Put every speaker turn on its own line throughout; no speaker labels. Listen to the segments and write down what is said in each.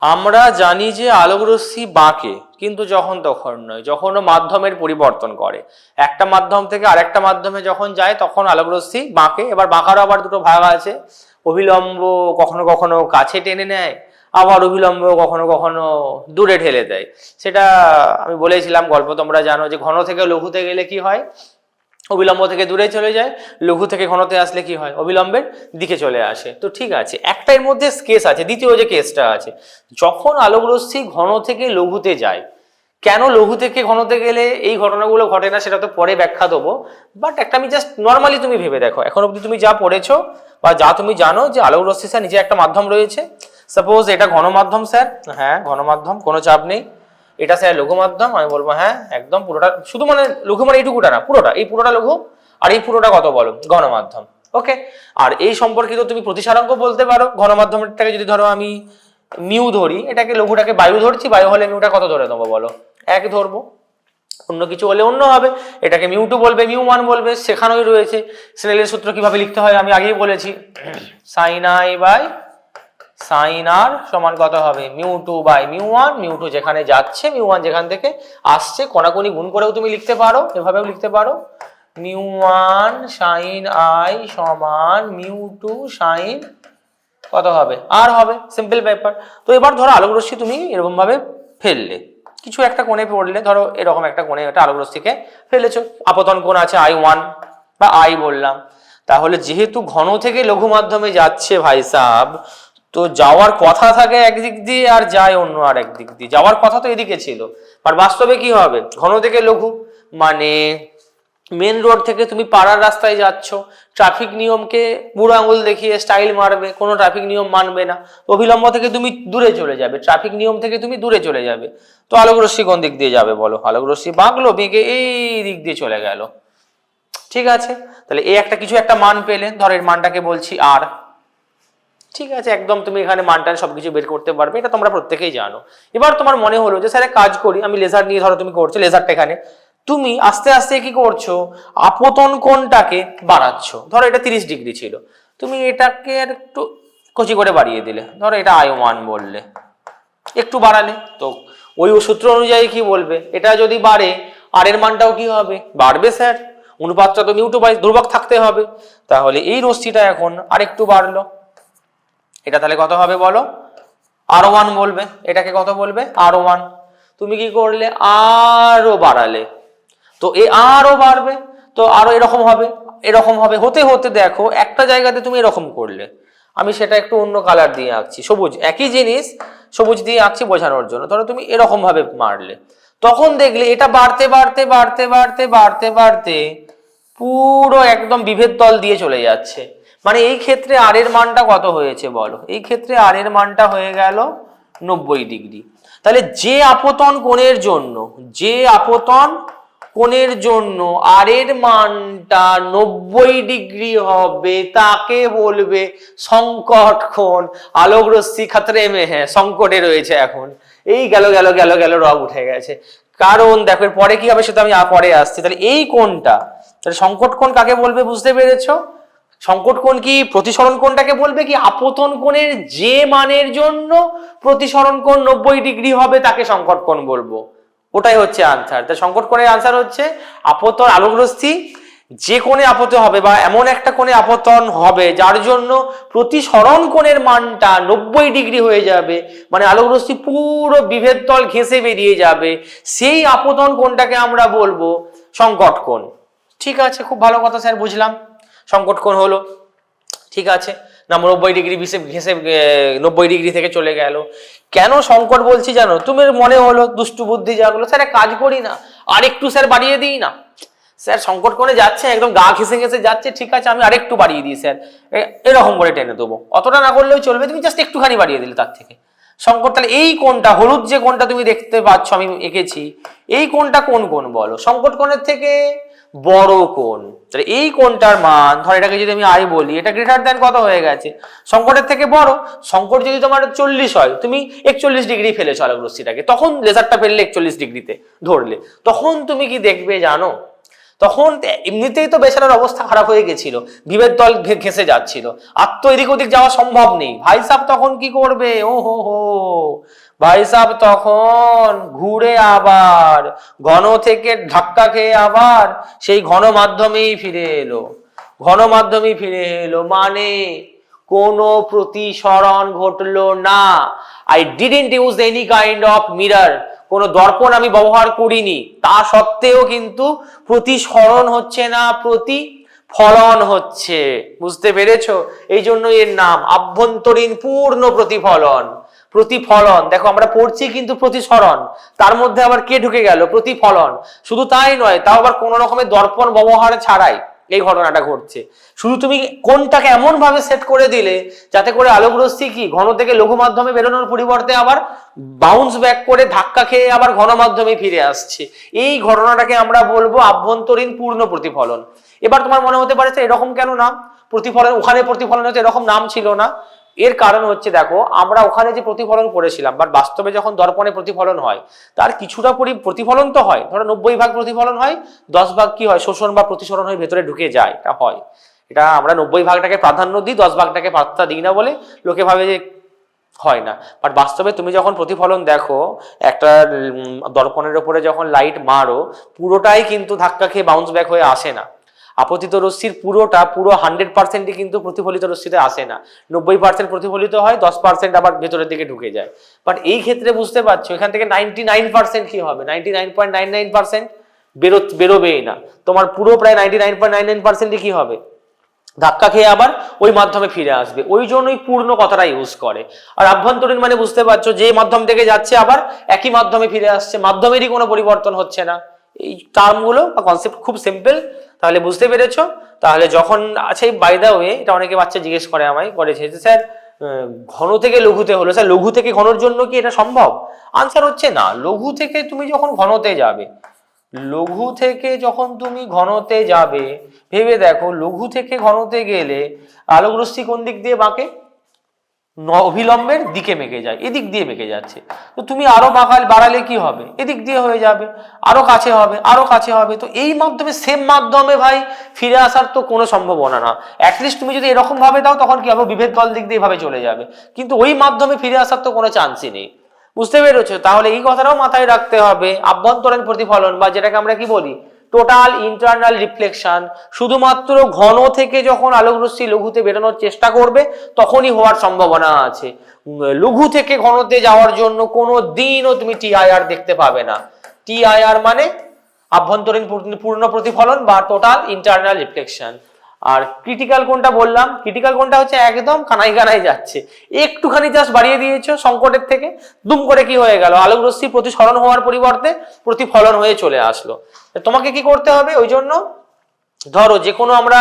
আমরা জানি যে আলোক রশ্মি বাঁকে, কিন্তু যখন তখন নয়, যখন ও মাধ্যমের পরিবর্তন করে, একটা মাধ্যম থেকে আরেকটা মাধ্যমে যখন যায় তখন আলোক রশ্মি বাঁকে। এবার বাঁকারও আবার দুটো ভাগ আছে, অভিলম্ব কখনো কখনো কাছে টেনে নেয়, আবার অভিলম্ব কখনো কখনো দূরে ঠেলে দেয়। সেটা আমি বলেছিলাম গল্প, তোমরা জানো যে ঘন থেকে লঘুতে গেলে কি হয়, অবিলম্ব থেকে দূরে চলে যায়, লঘু থেকে ঘনতে আসলে কি হয়, অবিলম্বের দিকে চলে আসে। তো ঠিক আছে, একটা এর মধ্যে কেস আছে, দ্বিতীয় যে কেসটা আছে, যখন আলোক রশ্মি ঘন থেকে লঘুতে যায়, কেন লঘু থেকে ঘনতে গেলে এই ঘটনাগুলো ঘটে না সেটা তো পরে ব্যাখ্যা দেবো। বাট একটা আমি জাস্ট নর্মালি তুমি ভেবে দেখো, এখন অব্দি তুমি যা পড়েছো বা যা তুমি জানো যে আলোক রশ্মি স্যার নিচে একটা মাধ্যম রয়েছে, সাপোজ এটা ঘন মাধ্যম স্যার, হ্যাঁ ঘন মাধ্যম, কোনো চাপ নেই। এটা স্যার লঘু মাধ্যম, আমি বলবো হ্যাঁ একদম পুরোটা, শুধু মানে লঘু মানে এইটুকুটা না, পুরোটা, এই পুরোটা লঘু আর এই পুরোটা কত বলো, ঘন মাধ্যম। ওকে, আর এই সম্পর্কিত তুমি প্রতিসারাঙ্ক বলতে পারো। ঘন মাধ্যমটাকে যদি ধরো আমি মিউ ধরি, এটাকে লঘুটাকে বায়ু ধরছি, বায়ু হলে মিউটা কত ধরে নেবো বলো, এক ধরবো। অন্য কিছু হলে অন্য হবে, এটাকে মিউ টু বলবে, মিউ ওয়ান বলবে, সেখানেই রয়েছে। স্নেলের সূত্র কিভাবে লিখতে হয় আমি আগেই বলেছি, sine i by sine r সমান কত হবে, mu two by mu one. Mu two যেখানে যাচ্ছে, মিউ ওয়ান যেখান থেকে আসছে, কোনাকুনি গুণ করেও তুমি লিখতে পারো, এভাবেও লিখতে পারো, মিউ ওয়ান সাইন আই সমান মিউ টু সাইন কত হবে, আর হবে, সিম্পল ব্যাপার। তো এবার ধরো আলোক রশ্মি তুমি এরকম ভাবে ফেললে, কিছু একটা কোণে পড়লে, ধরো এরকম একটা কোণে একটা আলোক রশ্মিকে ফেলেছো, আপতন কোণ আছে আই ওয়ান বা আই বললাম। তাহলে যেহেতু ঘন থেকে লঘু মাধ্যমে যাচ্ছে ভাই সাহেব, তো যাওয়ার কথা থাকে একদিক দিয়ে আর যায় অন্য আর একদিক দিয়ে। যাওয়ার কথা তো এদিকে ছিল, আর বাস্তবে কি হবে, ঘন থেকে লঘু মানে মেন রোড থেকে তুমি পাড়ার রাস্তায় যাচ্ছ, ট্রাফিক নিয়মকে বুড়ো আঙুল দেখিয়ে স্টাইল মারবে, কোনো ট্রাফিক নিয়ম মানবে না, অবিলম্ব থেকে তুমি দূরে চলে যাবে, ট্রাফিক নিয়ম থেকে তুমি দূরে চলে যাবে। তো আলোক রশ্মি কোন দিক দিয়ে যাবে বলো, আলোক রশ্মি বাঁকলো, বেঁকে এই দিক দিয়ে চলে গেল। ঠিক আছে, তাহলে এই একটা কিছু একটা মান পেলে, ধর এর মানটাকে বলছি আর। ঠিক আছে, একদম তুমি এখানে মানটান সবকিছু বের করতে পারবে, এটা তোমরা প্রত্যেকেই জানো। এবার তোমার মনে হলো যে স্যার কাজ করি, আমি লেজার নিয়ে, ধরো তুমি করছো লেজারটা, এখানে তুমি আস্তে আস্তে কি করছো, আপতন কোণটাকে বাড়াচ্ছ। ধরো এটা 30 ডিগ্রি ছিল, তুমি এটাকে আর একটু কচি করে বাড়িয়ে দিলে, ধরো এটা আই1 বললে, একটু বাড়ালে, তো ওই সূত্র অনুযায়ী কি বলবে, এটা যদি বাড়ে আর এর মানটাও কি হবে, বাড়বে স্যার, অনুপাতটা তো মিউ টু বাই ধ্রুবক থাকতে হবে। তাহলে এই রশ্মিটা এখন আরেকটু বাড়লো, এটা তাহলে কত হবে বলো, আর1 বলবে, এটাকে কত বলবে, আর1। তুমি কি করলে, আরো বাড়ালে, তো এই আরো বাড়বে, তো আরো এরকম হবে, এরকম হবে, হতে হতে দেখো একটা জায়গাতে তুমি এরকম করলে, আমি সেটা একটু অন্য কালার দিয়ে আঁকছি, সবুজ, একই জিনিস সবুজ দিয়ে আঁকছি বোঝানোর জন্য। ধরো তুমি এরকম ভাবে মারলে, তখন দেখলে এটা বাড়তে বাড়তে বাড়তে বাড়তে বাড়তে বাড়তে পুরো একদম বিভেদ তল দিয়ে চলে যাচ্ছে। মানে এই ক্ষেত্রে আর এর মানটা কত হয়েছে বলো, এই ক্ষেত্রে আর এর মানটা হয়ে গেল 90 ডিগ্রি। তাহলে যে আপতন কোণের জন্য, যে আপতন কোণের জন্য আর এর মানটা 90 ডিগ্রি হবে তাকে বলবে সংকট কোণ। আলোক রশ্মি খাতরে মে হ্যাঁ, সংকটে রয়েছে এখন, এই গেল গেল গেল গেল, রব উঠে গেছে। কারণ দেখো পরে কি হবে সেটা আমি পরে আসছি। তাহলে এই কোণটা, তাহলে সংকট কোণ কাকে বলবে বুঝতে পেরেছো? সংকট কোণ কি প্রতিসরণ কোণটাকে বলবে, কি আপতন কোণের যে মানের জন্য প্রতিসরণ কোণ 90 ডিগ্রি হবে তাকে সংকট কোণ বলবো। ওটাই হচ্ছে আনসার। তাই সংকট কোণের আনসার হচ্ছে আপতন আলোক রশ্মি যে কোণে আপত হবে বা এমন একটা কোণে আপতন হবে যার জন্য প্রতিসরণ কোণের মানটা 90 ডিগ্রি হয়ে যাবে, মানে আলোক রশ্মি পুরো বিভেদ তল ঘেঁষে বেরিয়ে যাবে, সেই আপতন কোণটাকে আমরা বলবো সংকট কোণ। ঠিক আছে, খুব ভালো কথা স্যার, বুঝলাম সংকট কোণ হলো। ঠিক আছে না, 90 ডিগ্রি ঘেঁষে 90 ডিগ্রি থেকে চলে গেল। কেন সংকট বলছি জানো, তুমি মনে হলো দুষ্টু বুদ্ধি জাগলো, স্যার কাজ করি না, আর একটু স্যার বাড়িয়ে দিই না, স্যার সংকট কোণে যাচ্ছে একদম গা ঘেঁষে ঘেঁষে যাচ্ছে, ঠিক আছে আমি আরেকটু বাড়িয়ে দিই স্যার, এরকম করে টেনে দেবো, অতটা না করলেও চলবে, তুমি জাস্ট একটুখানি বাড়িয়ে দিলে তার থেকে সংকট। তাহলে এই কোণটা হলুদ যে কোণটা তুমি দেখতে পাচ্ছ আমি এঁকেছি, এই কোণটা কোন কোণ বলো, সংকট কোণের থেকে বড় কোণ। তাহলে এই কোণটার মান, ধর এটাকে যদি আমি আই বলি, এটা গ্রেটার দ্যান কত হয়ে গেছে, সংকটের থেকে বড়। সংকট যদি তোমার 40 হয়, তুমি 41 ডিগ্রি ফেলেছো আলোক রশ্মিটাকে, তখন লেজারটা ফেললে 41 ডিগ্রিতে ধরলে, তখন তুমি কি দেখবে জানো, তখন এমনিতেই তো বেচারার অবস্থা খারাপ হয়ে গেছিল, বিভেদ দল ঘেঁষে যাচ্ছিল, আর তো এদিক ওদিক যাওয়া সম্ভব নেই। ভাই সাহেব তখন কি করবে? ও হো হো, ভাই সাহেব তখন ঘুরে আবার ঘন থেকে ধাক্কা খেয়ে আবার সেই ঘন মাধ্যমেই ফিরে এলো, ঘন মাধ্যমেই ফিরে এলো, মানে কোনো প্রতিসরণ ঘটলো না। I didn't use any kind of mirror, কোনো দর্পণ আমি ব্যবহার করিনি, তা সত্ত্বেও কিন্তু প্রতিসরণ হচ্ছে না, প্রতিফলন হচ্ছে। বুঝতে পেরেছো? এই জন্য এর নাম আভ্যন্তরীণ পূর্ণ প্রতিফলন। প্রতিফলন দেখো আমরা পড়ছি কিন্তু প্রতিসরণ, তার মধ্যে আবার কে ঢুকে গেল? প্রতিফলন। শুধু তাই নয়, তাও আবার কোন রকমের দর্পণ ব্যবহার ছাড়াই এই ঘটনাটা ঘটছে। শুধু তুমি কোনটাকে এমন ভাবে সেট করে দিলে যাতে করে আলোক রশ্মি কি ঘন থেকে লঘু মাধ্যমে বেরোনোর পরিবর্তে আবার বাউন্স ব্যাক করে ধাক্কা খেয়ে আবার ঘন মাধ্যমে ফিরে আসছে। এই ঘটনাটাকে আমরা বলবো আভ্যন্তরীণ পূর্ণ প্রতিফলন। এবার তোমার মনে হতে পারে এরকম কেন নাম? প্রতিফলন ওখানে প্রতিফলন হচ্ছে, এরকম নাম ছিল না। এর কারণ হচ্ছে দেখো আমরা ওখানে যে প্রতিফলন করেছিলাম, বাট বাস্তবে যখন দর্পণে প্রতিফলন হয় তার কিছুটা প্রতিফলন তো হয়, ধরো 90% প্রতিফলন হয়, 10% কি হয়? শোষণ বা প্রতিসরণ হয়ে ভেতরে ঢুকে যায়, এটা হয়। এটা আমরা 90%টাকে প্রাধান্য দিই, 10%টাকে পাত্তা দিই না বলে লোকে ভাবে যে হয় না। বাট বাস্তবে তুমি যখন প্রতিফলন দেখো, একটা দর্পণের উপরে যখন লাইট মারো, পুরোটাই কিন্তু ধাক্কা খেয়ে বাউন্স ব্যাক হয়ে আসে না। আপতিত রশ্মির পুরো 100%ই কিন্তু প্রতিফলিত রশ্মিতে আসে না, 90% প্রতিফলিত হয়, 10% আবার ভেতরের দিকে ঢুকে যায়। বাট এই ক্ষেত্রে বুঝতে পারছো এখান থেকে 99% কি হবে? 99.99% বেরোবেই না, তোমার পুরো প্রায় 99.99% কি হবে? ধাক্কা খেয়ে আবার ওই মাধ্যমে ফিরে আসবে। ওই জন্যই পূর্ণ কথাটা ইউজ করে। আর আভ্যন্তরীণ মানে বুঝতে পারছো যে মাধ্যম থেকে যাচ্ছে আবার একই মাধ্যমে ফিরে আসছে, মাধ্যমেরই কোনো পরিবর্তন হচ্ছে না। এই টার্মগুলো বা কনসেপ্ট খুব সিম্পল, তাহলে বুঝতে পেরেছো? তাহলে যখন আছে বাই দা ওয়ে, এটা অনেকে বাচ্চা জিজ্ঞেস করে আমায় করেছে যে স্যার ঘন থেকে লঘুতে হলো, স্যার লঘু থেকে ঘনর জন্য কি এটা সম্ভব? আনসার হচ্ছে না। লঘু থেকে তুমি যখন ঘনতে যাবে, লঘু থেকে যখন তুমি ঘনতে যাবে, ভেবে দেখো লঘু থেকে ঘনতে গেলে আলোক রশ্মি কোন দিক দিয়ে বাঁকে? অভিলম্বের দিকে বেঁকে যায়, এদিক দিয়ে বেঁকে যাচ্ছে। তো তুমি আরো বাড়ালে কি হবে? এদিক দিয়ে হয়ে যাবে, আরো কাছে হবে, আরো কাছে হবে। তো এই মাধ্যমে সেম মাধ্যমে ভাই ফিরে আসার তো কোনো সম্ভাবনা না। অ্যাটলিস্ট তুমি যদি এরকম ভাবে দাও তখন কি হবে? বিভেদ তল দিক দিয়ে ভাবে চলে যাবে, কিন্তু ওই মাধ্যমে ফিরে আসার তো কোনো চান্সই নেই। বুঝতে পেরেছো? তাহলে এই কথাটাও মাথায় রাখতে হবে। আভ্যন্তরীণ প্রতিফলন বা যেটাকে আমরা কি বলি টোটাল ইন্টারনাল রিফ্লেকশন, শুধুমাত্র ঘন থেকে যখন আলোক রশ্মি লঘুতে বেরোনোর চেষ্টা করবে তখনই হওয়ার সম্ভাবনা আছে। লঘু থেকে ঘনতে যাওয়ার জন্য কোনো দিনও তুমি টিআইআর দেখতে পাবে না। টিআইআর মানে আভ্যন্তরীণ পূর্ণ প্রতিফলন বা টোটাল ইন্টারনাল রিফ্লেকশন। আর ক্রিটিক্যাল কোনটা বললাম? ক্রিটিক্যাল কোনটা হচ্ছে একদম কানাই কানাই যাচ্ছে, একটুখানি জাস্ট বাড়িয়ে দিয়েছো সংকটের থেকে, দুম করে কি হয়ে গেল? আলোক রশ্মি প্রতিসরণ হওয়ার পরিবর্তে প্রতিফলন হয়ে চলে আসলো। তোমাকে কি করতে হবে? ওই জন্য ধরো যে কোনো আমরা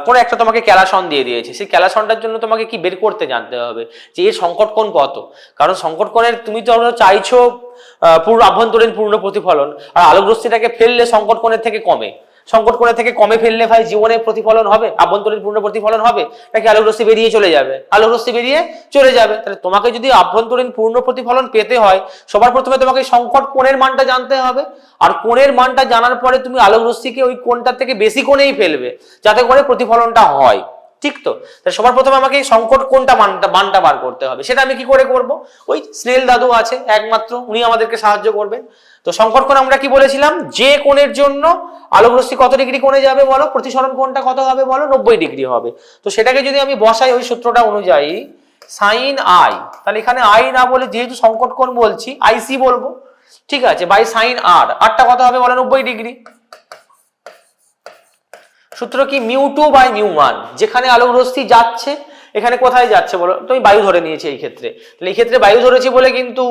কোনো একটা তোমাকে ক্যালাসন দিয়ে দিয়েছে, সেই ক্যালাসনটার জন্য তোমাকে কি বের করতে জানতে হবে যে এর সংকট কোণ কত। কারণ সংকট কোণের তুমি তো চাইছো আভ্যন্তরীণ পূর্ণ প্রতিফলন, আর আলোক রশ্মিটাকে ফেললে সংকট কোণের থেকে কমে, সংকট কোণের থেকে কমে ফেললে ভাই জীবনে প্রতিফলন হবে, আভ্যন্তরীণ পূর্ণ প্রতিফলন হবে নাকি আলোক রশ্মি বেরিয়ে চলে যাবে? আলোক রশ্মি বেরিয়ে চলে যাবে। তাহলে তোমাকে যদি আভ্যন্তরীণ পূর্ণ প্রতিফলন পেতে হয়, সবার প্রথমে তোমাকে সংকট কোণের মানটা জানতে হবে, আর কোণের মানটা জানার পরে তুমি আলোক রশ্মিকে ওই কোণটার থেকে বেশি কোণেই ফেলবে যাতে করে প্রতিফলনটা হয়। ঠিক তো? তাহলে সবার প্রথমে আমাকে সংকট কোণটা মানটা বার করতে হবে। সেটা আমি কি করে করব? ওই স্নেল দাদু আছে একমাত্র, উনি আমাদেরকে সাহায্য করবেন। তো সংকট কোণ আমরা কি বলেছিলাম? যে কোণের জন্য আলোক রশ্মি কত ডিগ্রি কোণে যাবে বলো? প্রতিসরণ কোণটা কত হবে বলো? 90 ডিগ্রি হবে। তো সেটাকে যদি আমি বসাই ওই সূত্রটা অনুযায়ী সাইন আই, তাহলে এখানে আই না বলে যেহেতু সংকট কোণ বলছি আইসি বলবো, ঠিক আছে, বাই সাইন আর। আরটা কত হবে বলো? 90 ডিগ্রি। সূত্র কি? মিউ2 বাই মিউ1। যেখানে আলোক রশ্মি যাচ্ছে, এখানে কোথায় যাচ্ছে বলো? তুমি বায়ু ধরে নিয়েছি এই ক্ষেত্রে, তাহলে এই ক্ষেত্রে বায়ু ধরেছি বলে কিন্তু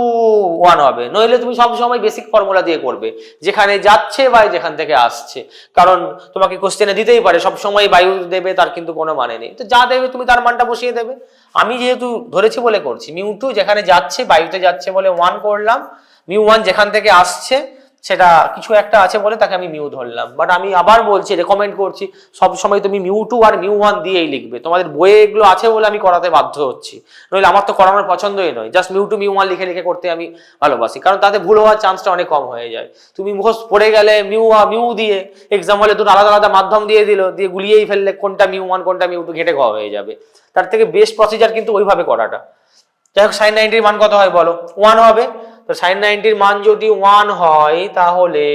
1 হবে, নইলে তুমি সবসময় বেসিক ফর্মুলা দিয়ে করবে, যেখানে যাচ্ছে বা যেখান থেকে আসছে। কারণ তোমাকে কোশ্চেনে দিতেই পারে সবসময় বায়ু দেবে, তার কিন্তু কোনো মানে নেই। তো যা দেবে তুমি তার মানটা বসিয়ে দেবে। আমি যেহেতু ধরেছি বলে করছি, মিউ2 যেখানে যাচ্ছে, বায়ুতে যাচ্ছে বলে 1 করলাম, মিউ1 যেখান থেকে আসছে সেটা কিছু একটা আছে বলে তাকে আমি মিউ ধরলাম। বাট আমি আবার বলছি, রেকমেন্ড করছি, সব সময় তুমি মিউ2 আর মিউ1 দিয়েই লিখবে। তোমাদের বইয়ে এগুলো আছে বলে আমি করাতে বাধ্য হচ্ছি, নইলে আমার তো করানোর পছন্দই নয়। জাস্ট মিউ2 মিউ1 লিখে লিখে করতে আমি ভালোবাসি, কারণ তাতে ভুল হওয়ার চান্সটা অনেক কম হয়ে যায়। তুমি মুখস্থ পড়ে গেলে মিউ দিয়ে এক্সাম হলে দুটো আলাদা আলাদা মাধ্যম দিয়ে দিয়ে গুলিয়েই ফেললে কোনটা মিউ1 কোনটা মিউ2 ঘেটে ঘ হয়ে যাবে। তার থেকে বেস্ট প্রসিজার কিন্তু ওইভাবে করাটা। যাই হোক, sin 90 এর মান কত হয় বলো? 1 হবে। তো sin 90 এর মান যদি 1 হয় তাহলে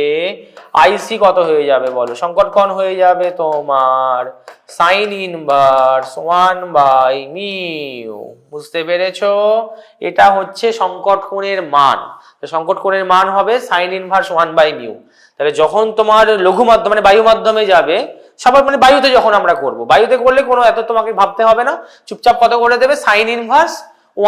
আইসি কত হয়ে যাবে বলো? সংকট কোণ হয়ে যাবে তোমার sin ইনভার্স 1/μ। বুঝতে পেরেছো? এটা হচ্ছে সংকট কোণের মান। তো সংকট কোণের মান হবে sin ইনভার্স 1/μ। তাহলে যখন তোমার লঘু মাধ্যম মানে বায়ু মাধ্যমে যাবে, সবার মানে বায়ুতে যখন আমরা করব, বায়ুতে করলে কোনো এত তোমাকে ভাবতে হবে না, চুপচাপ কত করে দেবে sin ইনভার্স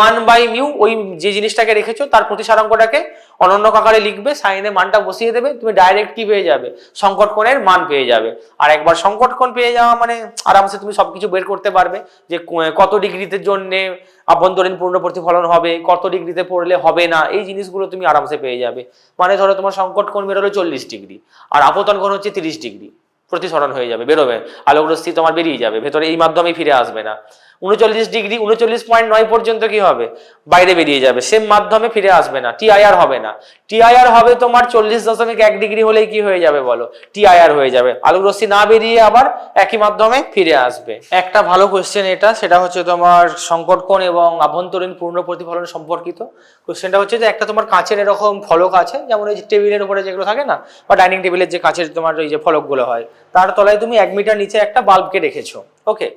1/μ, ওই যে জিনিসটাকে রেখেছো তার প্রতিসারাঙ্কটাকে অনন্য আকারে লিখবে, সাইনের মানটা বসিয়ে দেবে, তুমি ডাইরেক্ট কি পেয়ে যাবে? সংকট কোণের মান পেয়ে যাবে। আর একবার সংকট কোণ পেয়ে যাওয়া মানে আরামসে তুমি সবকিছু বের করতে পারবে, যে কত ডিগ্রিতে জন্য আভ্যন্তরীণ পূর্ণ প্রতিফলন হবে, কত ডিগ্রিতে পড়লে হবে না, এই জিনিসগুলো তুমি আরামসে পেয়ে যাবে। মানে ধরো তোমার সংকট কোণ বেরোলো 40 ডিগ্রি আর আপতন কোণ হচ্ছে 30 ডিগ্রি, প্রতিসরণ হয়ে যাবে, বেরোবে, আলোক রশ্মি তোমার বেরিয়ে যাবে, ভেতরে এই মাধ্যমেই ফিরে আসবে না। 39 ডিগ্রি 39.9 পর্যন্ত কি হবে? বাইরে বেরিয়ে যাবে, সেম মাধ্যমে ফিরে আসবে না, টিআইআর হবে না। টিআইআর হবে তোমার 40.1 ডিগ্রি হলেই কি হয়ে যাবে বলো? টিআইআর হয়ে যাবে, আলোক রশ্মি না বেরিয়ে আবার একই মাধ্যমে ফিরে আসবে। একটা ভালো কোশ্চেন এটা, সেটা হচ্ছে তোমার সংকট কোণ এবং আভ্যন্তরীণ পূর্ণ প্রতিফলন সম্পর্কিত। কোশ্চেনটা হচ্ছে যে একটা তোমার কাঁচের এরকম ফলক আছে, যেমন ওই যে টেবিলের উপরে যেগুলো থাকে না, বা ডাইনিং টেবিলের যে কাঁচের তোমার ওই যে ফলকগুলো হয়, তার তলায় তুমি 1 মিটার নিচে একটা বাল্বকে রেখেছো। ওকে,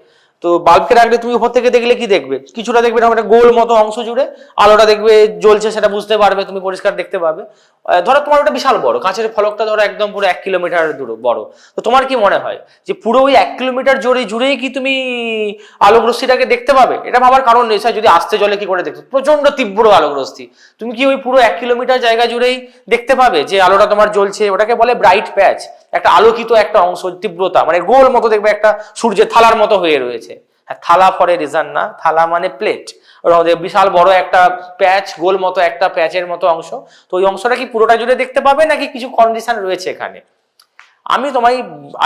তো বাল্বকে রাখলে তুমি উপর থেকে দেখলে কি দেখবে? কিছুটা দেখবে এরকম একটা গোল মতো অংশ জুড়ে আলোটা দেখবে জ্বলছে, সেটা বুঝতে পারবে, তুমি পরিষ্কার দেখতে পাবে। ধরো তোমার ওটা বিশাল বড় কাঁচের ফলকটা, ধরো একদম পুরো 1 কিলোমিটার দূর বড়, তো তোমার কি মনে হয় যে পুরো ওই 1 কিলোমিটার জুড়েই কি তুমি আলোক রশ্মিটাকে দেখতে পাবে? এটা ভাবার কারণ নেই। যদি আসতে জলে কি করে দেখতে, প্রচন্ড তীব্র আলোক রশ্মি, তুমি কি ওই পুরো 1 কিলোমিটার জায়গা জুড়েই দেখতে পাবে যে আলোটা তোমার জ্বলছে? ওটাকে বলে ব্রাইট প্যাচ, একটা আলোকিত একটা অংশ, তীব্রতা মানে গোল মতো দেখবে একটা সূর্যের থালার মতো হয়ে রয়েছে। থালা ফরে রিজন না, থালা মানে প্লেট, বিশাল বড় একটা প্যাচ, গোল মতো একটা প্যাচের মতো অংশ। তো ওই অংশটা কি পুরোটা জুড়ে দেখতে পাবে নাকি কিছু কন্ডিশন রয়েছে এখানে? আমি তোমায়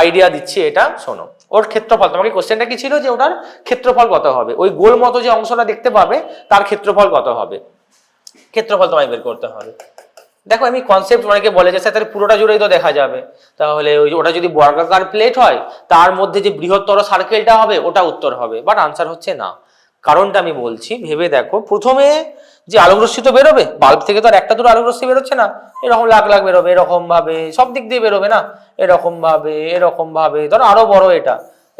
আইডিয়া দিচ্ছি, এটা শোনো। ওর ক্ষেত্রফল, তোমাকে কোশ্চেনটা কি ছিল যে ওটার ক্ষেত্রফল কত হবে, ওই গোল মতো যে অংশটা দেখতে পাবে তার ক্ষেত্রফল কত হবে, ক্ষেত্রফল তোমায় বের করতে হবে। দেখো আমি কনসেপ্ট অনেকে বলে যে স্যার পুরোটা জুড়েই তো দেখা যাবে, তাহলে ওই ওটা যদি বর্গাকার প্লেট হয় তার মধ্যে যে বৃহত্তর সার্কেলটা হবে ওটা উত্তর হবে, বাট আনসার হচ্ছে না। কারণটা আমি বলছি, ভেবে দেখো। প্রথমে যে আলোক রশ্মি তো বেরোবে, বাল্ব থেকে তো আর একটা দুটো আলোক রশ্মি বেরোচ্ছে না, এরকম লাখ লাখ বেরোবে, এরকম ভাবে সব দিক দিয়ে বেরোবে না, এরকম ভাবে ধরো আরো বড় এটা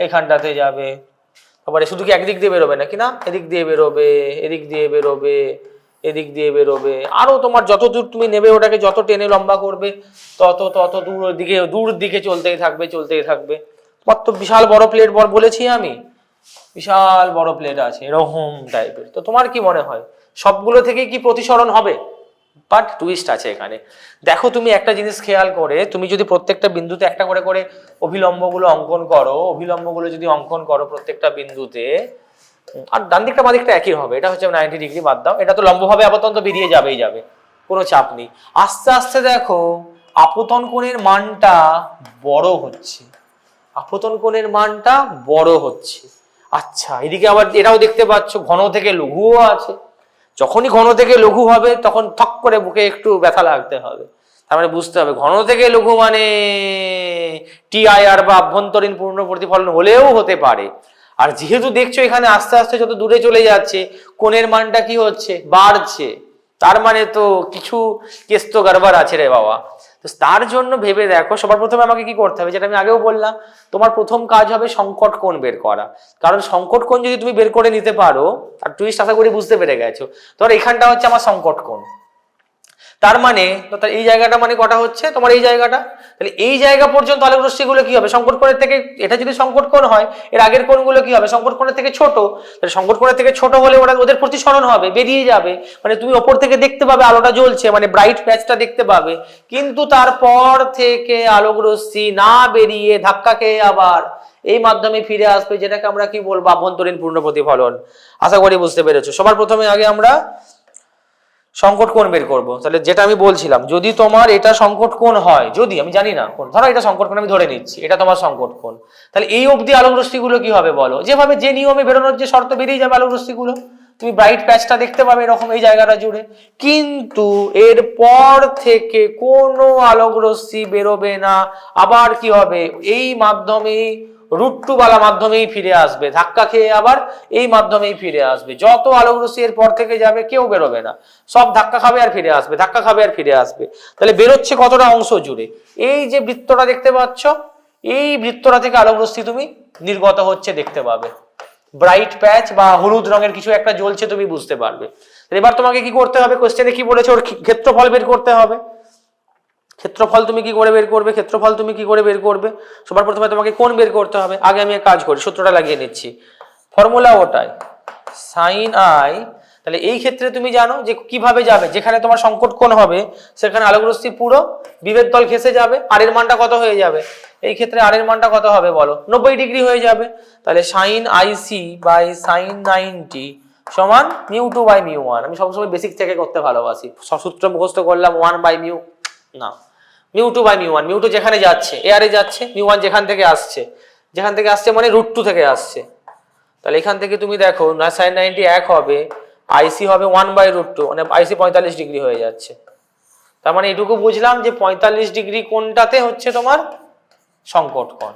এখানটাতে যাবে, তারপরে শুধু কি একদিক দিয়ে বেরোবে নাকি না, এদিক দিয়ে বেরোবে, এদিক দিয়ে বেরোবে, এদিক দিয়ে বেরোবে, আরো তোমার যত দূর তুমি নেবে ওটাকে যত টেনে লম্বা করবে তত দূর দিকে চলতেই থাকবে। তোমার তো বিশাল বড় প্লেট বলেছি আমি, বিশাল বড় প্লেট আছে এরকম টাইপের। তো তোমার কি মনে হয় সবগুলো থেকে কি প্রতিসরণ হবে? বাট টুইস্ট আছে এখানে। দেখো তুমি একটা জিনিস খেয়াল করে, তুমি যদি প্রত্যেকটা বিন্দুতে একটা করে অভিলম্বগুলো অঙ্কন করো প্রত্যেকটা বিন্দুতে, আর ডান দিকটা বাঁ দিকটা একই হবে, এটা হচ্ছে 90 ডিগ্রি বাদ দাও, এটা তো লম্বভাবে আপতন তো বেরিয়ে যাবে, কোনো চাপ নেই। আস্তে আস্তে দেখো আপতন কোণের মানটা বড় হচ্ছে, আচ্ছা এদিকে আবার এটাও দেখতে পাচ্ছ ঘন থেকে লঘুও আছে। যখনই ঘন থেকে লঘু হবে তখন ঠক করে বুকে একটু ব্যথা লাগতে হবে, তার মানে বুঝতে হবে ঘন থেকে লঘু মানে টিআইআর বা আভ্যন্তরীণ পূর্ণ প্রতিফলন হলেও হতে পারে। আর যেহেতু দেখছো এখানে আস্তে আস্তে যত দূরে চলে যাচ্ছে কোণের মানটা কি হচ্ছে? বাড়ছে, তার মানে তো কিছু কেস তো গড়বড় আছে রে বাবা। তো তার জন্য ভেবে দেখো, সবার প্রথমে আমাকে কি করতে হবে, যেটা আমি আগেও বললাম, তোমার প্রথম কাজ হবে সংকট কোণ বের করা। কারণ সংকট কোণ যদি তুমি বের করে নিতে পারো, আর টুইস্ট আশা করি বুঝতে পেরে গেছো, ধর এখানটা হচ্ছে আমার সংকট কোণ, তার মানে এই জায়গাটা মানে কটা হচ্ছে তোমার এই জায়গাটা, তাহলে এই জায়গা পর্যন্ত আলোক রশ্মিগুলো কি হবে? সংকট কোণের থেকে, এটা যদি সংকট কোণ হয় এর আগের কোণগুলো কি হবে? সংকট কোণের থেকে ছোট, তাহলে সংকট কোণের থেকে ছোট হলে ওদের প্রতিসরণ হবে, বেরিয়ে যাবে, মানে তুমি ওপর থেকে দেখতে পাবে আলোটা জ্বলছে, মানে ব্রাইট প্যাচটা দেখতে পাবে, কিন্তু তারপর থেকে আলোক রশ্মি না বেরিয়ে ধাক্কা খেয়ে আবার এই মাধ্যমে ফিরে আসবে, যেটাকে আমরা কি বলবো? আভ্যন্তরীণ পূর্ণ প্রতিফলন। আশা করি বুঝতে পেরেছো। সবার প্রথমে আগে আমরা সংকট কোণ বের করবো। তাহলে যেটা আমি বলছিলাম, যদি তোমার এটা সংকট কোণ হয়, যদি আমি জানি না কোন, ধরো এটা সংকট কোণ আমি ধরে নিচ্ছি, এটা তোমার সংকট কোণ, তাহলে এই অবধি আলোক রশ্মিগুলো কি হবে বলো, যেভাবে যে নিয়মে বেরোনোর যে শর্ত বেরিয়ে যাবে আলোক রশ্মিগুলো, তুমি ব্রাইট প্যাচটা দেখতে পাবে এরকম এই জায়গাটা জুড়ে। কিন্তু এরপর থেকে কোনো আলোক রশ্মি বেরোবে না, আবার কি হবে, এই মাধ্যমেই √2 বালা মাধ্যমেই ফিরে আসবে, ধাক্কা খেয়ে আবার এই মাধ্যমেই ফিরে আসবে। যত আলোক রশ্মি এর পর থেকে যাবে কেউ বেরোবে না, সব ধাক্কা খাবে আর ফিরে আসবে, ধাক্কা খাবে আর ফিরে আসবে। তাহলে বেরোচ্ছে কতটা অংশ জুড়ে, এই যে বৃত্তটা দেখতে পাচ্ছ, এই বৃত্তটা থেকে আলোক রশ্মি তুমি নির্গত হচ্ছে দেখতে পাবে, ব্রাইট প্যাচ বা হলুদ রঙের কিছু একটা জ্বলছে তুমি বুঝতে পারবে। এবার তোমাকে কি করতে হবে, কোশ্চেনে কি বলেছে, ওর ক্ষেত্রফল বের করতে হবে। ক্ষেত্রফল তুমি কি করে বের করবে, ক্ষেত্রফল তুমি কি করে বের করবে, সবার প্রথমে তোমাকে কোণ বের করতে হবে। আগে আমি এক কাজ করি, সূত্রটা লাগিয়ে নিচ্ছি, ফর্মুলা ওটাই সাইন আই। তাহলে এই ক্ষেত্রে তুমি জানো যে কিভাবে যাবে, যেখানে তোমার সংকট কোণ হবে সেখানে আলোক রশ্মি পুরো বিভেদ তল ঘেঁষে যাবে, আর এর মানটা কত হয়ে যাবে, এই ক্ষেত্রে আর এর মানটা কত হবে বলো, 90 ডিগ্রি হয়ে যাবে। তাহলে সাইন আইসি বাই সাইন 90 সমান μ2 বাই μ1। আমি সবসময় বেসিক থেকে করতে ভালোবাসি, সূত্র মুখস্থ করলাম 1 বাই মিউ, না, μ2 বাই μ1। μ2 যেখানে যাচ্ছে এআরে যাচ্ছে, μ1 যেখান থেকে আসছে, যেখান থেকে আসছে মানে √2 থেকে আসছে। তাহলে এখান থেকে তুমি দেখো না সাইন 90 এক হবে, আইসি হবে 1 বাই √2, মানে আইসি 45 ডিগ্রি হয়ে যাচ্ছে। তার মানে এটুকু বুঝলাম যে 45 ডিগ্রি কোণটাতে হচ্ছে তোমার সংকট কোণ,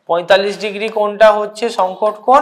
45 ডিগ্রি কোণটা হচ্ছে সংকট কোণ,